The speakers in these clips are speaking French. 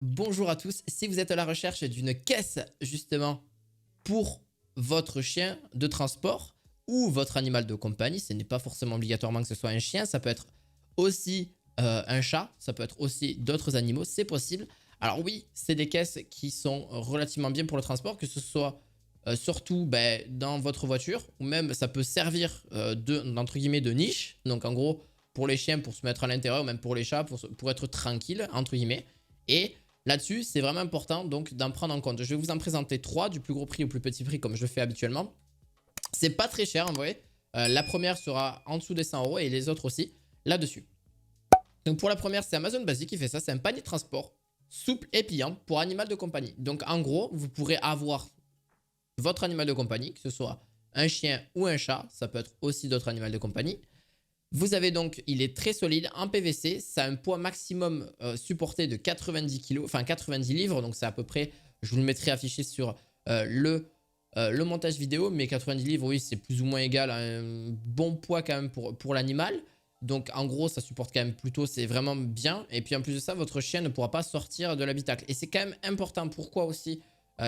Bonjour à tous, si vous êtes à la recherche d'une caisse justement pour votre chien de transport ou votre animal de compagnie, ce n'est pas forcément obligatoirement que ce soit un chien, ça peut être aussi un chat, ça peut être aussi d'autres animaux, c'est possible. Alors oui, c'est des caisses qui sont relativement bien pour le transport, que ce soit surtout dans votre voiture, ou même ça peut servir entre guillemets de niche, donc en gros pour les chiens pour se mettre à l'intérieur, ou même pour les chats pour être tranquille, entre guillemets. Et là-dessus, c'est vraiment important donc d'en prendre en compte. Je vais vous en présenter trois, du plus gros prix au plus petit prix, comme je le fais habituellement. C'est pas très cher en vrai. La première sera en dessous des 100 euros et les autres aussi là-dessus. Donc pour la première, c'est Amazon Basic qui fait ça. C'est un panier de transport souple et pliant pour animal de compagnie. Donc en gros, vous pourrez avoir votre animal de compagnie, que ce soit un chien ou un chat. Ça peut être aussi d'autres animaux de compagnie. Vous avez donc, il est très solide en PVC, ça a un poids maximum supporté de 90 kg, enfin 90 livres, donc c'est à peu près, je vous le mettrai affiché sur le montage vidéo, mais 90 livres, oui, c'est plus ou moins égal à un bon poids quand même pour l'animal. Donc en gros, ça supporte quand même plutôt, c'est vraiment bien. Et puis en plus de ça, votre chien ne pourra pas sortir de l'habitacle. Et c'est quand même important, pourquoi aussi,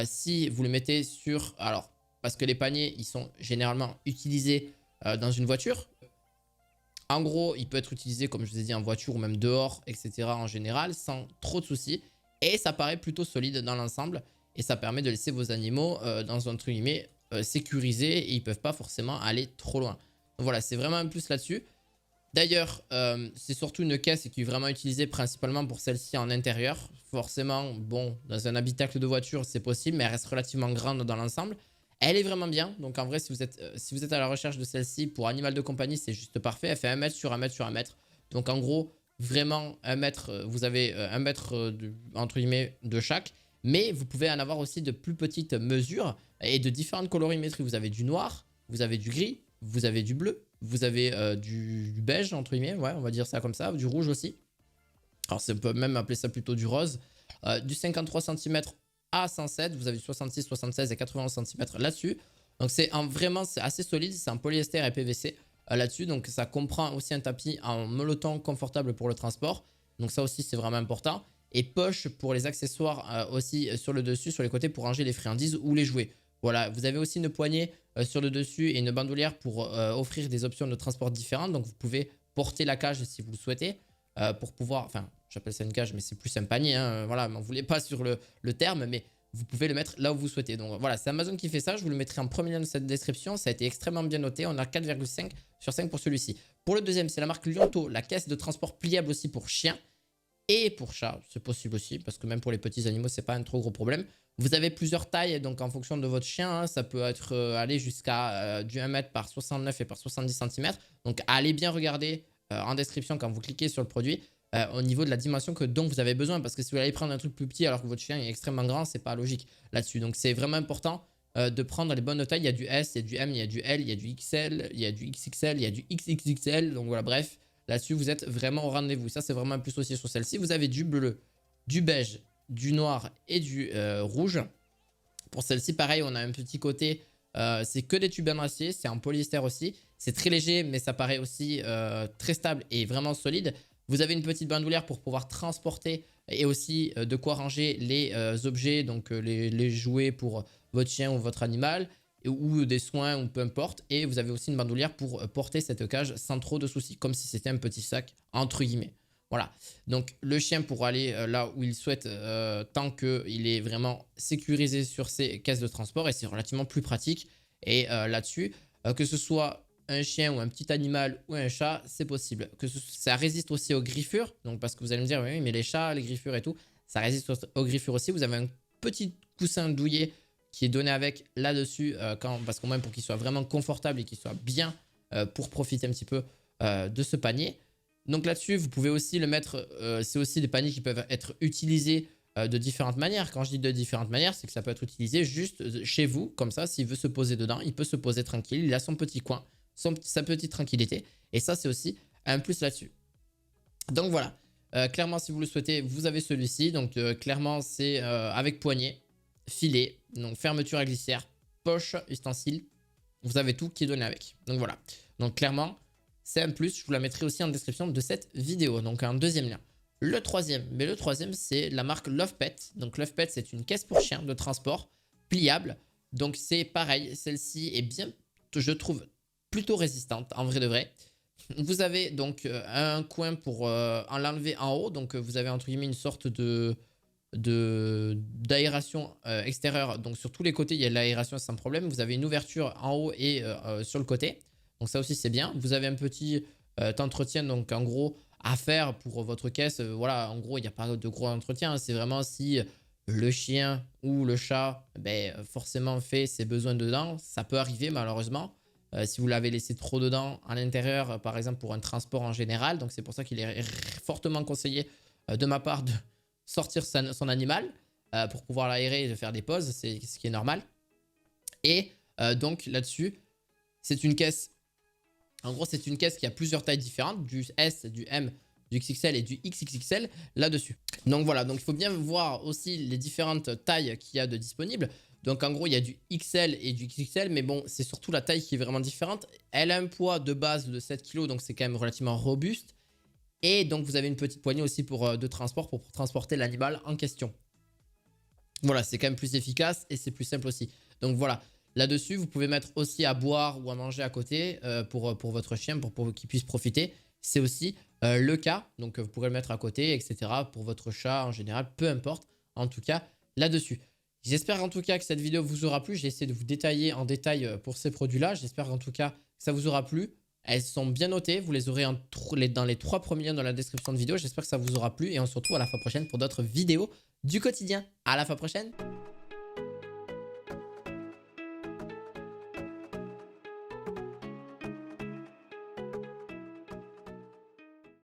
si vous le mettez sur, alors, parce que les paniers, ils sont généralement utilisés dans une voiture. En gros, il peut être utilisé, comme je vous ai dit, en voiture ou même dehors, etc. en général, sans trop de soucis. Et ça paraît plutôt solide dans l'ensemble. Et ça permet de laisser vos animaux dans un truc sécurisé et ils ne peuvent pas forcément aller trop loin. Donc voilà, c'est vraiment un plus là-dessus. D'ailleurs, c'est surtout une caisse qui est vraiment utilisée principalement pour celle-ci en intérieur. Forcément, bon, dans un habitacle de voiture, c'est possible, mais elle reste relativement grande dans l'ensemble. Elle est vraiment bien. Donc en vrai, si vous êtes à la recherche de celle-ci pour animal de compagnie, c'est juste parfait. Elle fait 1 mètre sur 1 mètre sur 1 mètre. Donc en gros, vraiment 1 mètre, vous avez 1 mètre entre guillemets de chaque. Mais vous pouvez en avoir aussi de plus petites mesures et de différentes colorimétries. Vous avez du noir, vous avez du gris, vous avez du bleu, vous avez du beige, entre guillemets, ouais, on va dire ça comme ça, du rouge aussi. Alors, on peut même appeler ça plutôt du rose. Du 53 cm à 107, vous avez 66, 76 et 91 cm là-dessus. Donc, vraiment, c'est assez solide, c'est en polyester et PVC là-dessus. Donc, ça comprend aussi un tapis en molleton confortable pour le transport. Donc, ça aussi, c'est vraiment important. Et poche pour les accessoires aussi sur le dessus, sur les côtés pour ranger les friandises ou les jouets. Voilà, vous avez aussi une poignée sur le dessus et une bandoulière pour offrir des options de transport différentes. Donc, vous pouvez porter la cage si vous le souhaitez pour pouvoir, enfin, j'appelle ça une cage, mais c'est plus un panier. Hein, voilà, m'en voulez pas sur le terme, mais vous pouvez le mettre là où vous souhaitez. Donc voilà, c'est Amazon qui fait ça. Je vous le mettrai en premier lien de cette description. Ça a été extrêmement bien noté. On a 4,5 sur 5 pour celui-ci. Pour le deuxième, c'est la marque Lionto, la caisse de transport pliable aussi pour chiens et pour chats. C'est possible aussi, parce que même pour les petits animaux, c'est pas un trop gros problème. Vous avez plusieurs tailles, donc en fonction de votre chien, hein, ça peut être aller jusqu'à du 1 mètre par 69 et par 70 cm. Donc allez bien regarder en description quand vous cliquez sur le produit au niveau de la dimension dont vous avez besoin. Parce que si vous allez prendre un truc plus petit alors que votre chien est extrêmement grand, c'est pas logique là-dessus. Donc c'est vraiment important de prendre les bonnes tailles. Il y a du S, il y a du M, il y a du L, il y a du XL, il y a du XXL, il y a du XXXL. Donc voilà, bref, là-dessus, vous êtes vraiment au rendez-vous. Ça, c'est vraiment un plus aussi sur celle-ci. Vous avez du bleu, du beige, du noir et du rouge. Pour celle-ci, pareil, on a un petit côté, c'est que des tubes en acier, c'est en polyester aussi. C'est très léger, mais ça paraît aussi très stable et vraiment solide. Vous avez une petite bandoulière pour pouvoir transporter et aussi de quoi ranger les objets, donc les jouets pour votre chien ou votre animal, ou des soins ou peu importe. Et vous avez aussi une bandoulière pour porter cette cage sans trop de soucis, comme si c'était un petit sac entre guillemets. Voilà, donc le chien pourra aller là où il souhaite tant qu'il est vraiment sécurisé sur ses caisses de transport et c'est relativement plus pratique. Et là-dessus, que ce soit un chien ou un petit animal ou un chat, c'est possible. Ça résiste aussi aux griffures, donc parce que vous allez me dire, oui, mais les chats, les griffures et tout, ça résiste aux griffures aussi. Vous avez un petit coussin douillet qui est donné avec là-dessus, parce qu'au moins pour qu'il soit vraiment confortable et qu'il soit bien pour profiter un petit peu de ce panier. Donc là-dessus, vous pouvez aussi le mettre, c'est aussi des paniers qui peuvent être utilisés de différentes manières. Quand je dis de différentes manières, c'est que ça peut être utilisé juste chez vous, comme ça, s'il veut se poser dedans, il peut se poser tranquille, il a son petit coin, sa petite tranquillité. Et ça, c'est aussi un plus là-dessus. Donc voilà, clairement, si vous le souhaitez, vous avez celui-ci. Donc clairement, c'est avec poignée, filet, donc fermeture à glissière, poche, ustensile. Vous avez tout qui est donné avec. Donc voilà. Donc clairement, c'est un plus. Je vous la mettrai aussi en description de cette vidéo. Donc un deuxième lien. Le troisième, mais le troisième, c'est la marque Love Pet. Donc Love Pet, c'est une caisse pour chien de transport pliable. Donc c'est pareil, celle-ci est bien, je trouve, plutôt résistante, en vrai de vrai. Vous avez donc un coin pour en l'enlever en haut. Donc vous avez entre guillemets une sorte d'aération extérieure. Donc sur tous les côtés, il y a de l'aération sans problème. Vous avez une ouverture en haut et sur le côté. Donc ça aussi, c'est bien. Vous avez un petit entretien, donc en gros, à faire pour votre caisse. Voilà, en gros, il n'y a pas de gros entretien. C'est vraiment si le chien ou le chat, ben, forcément fait ses besoins dedans. Ça peut arriver malheureusement. Si vous l'avez laissé trop dedans à l'intérieur, par exemple pour un transport en général. Donc c'est pour ça qu'il est fortement conseillé de ma part de sortir son animal pour pouvoir l'aérer et de faire des pauses. C'est ce qui est normal. Et donc là-dessus, c'est une caisse. En gros, c'est une caisse qui a plusieurs tailles différentes, du S, du M, du XXL et du XXXL là-dessus. Donc voilà, donc il faut bien voir aussi les différentes tailles qu'il y a de disponibles. Donc en gros, il y a du XL et du XXL, mais bon, c'est surtout la taille qui est vraiment différente. Elle a un poids de base de 7 kg, donc c'est quand même relativement robuste. Et donc vous avez une petite poignée aussi de transport pour transporter l'animal en question. Voilà, c'est quand même plus efficace et c'est plus simple aussi. Donc voilà, là-dessus, vous pouvez mettre aussi à boire ou à manger à côté pour votre chien, pour qu'il puisse profiter. C'est aussi le cas, donc vous pourrez le mettre à côté, etc. Pour votre chat en général, peu importe, en tout cas là-dessus. J'espère en tout cas que cette vidéo vous aura plu. J'ai essayé de vous détailler en détail pour ces produits-là. J'espère en tout cas que ça vous aura plu. Elles sont bien notées, vous les aurez dans les 3 premiers liens dans la description de vidéo. J'espère que ça vous aura plu et on se retrouve à la fois prochaine pour d'autres vidéos du quotidien. À la fois prochaine.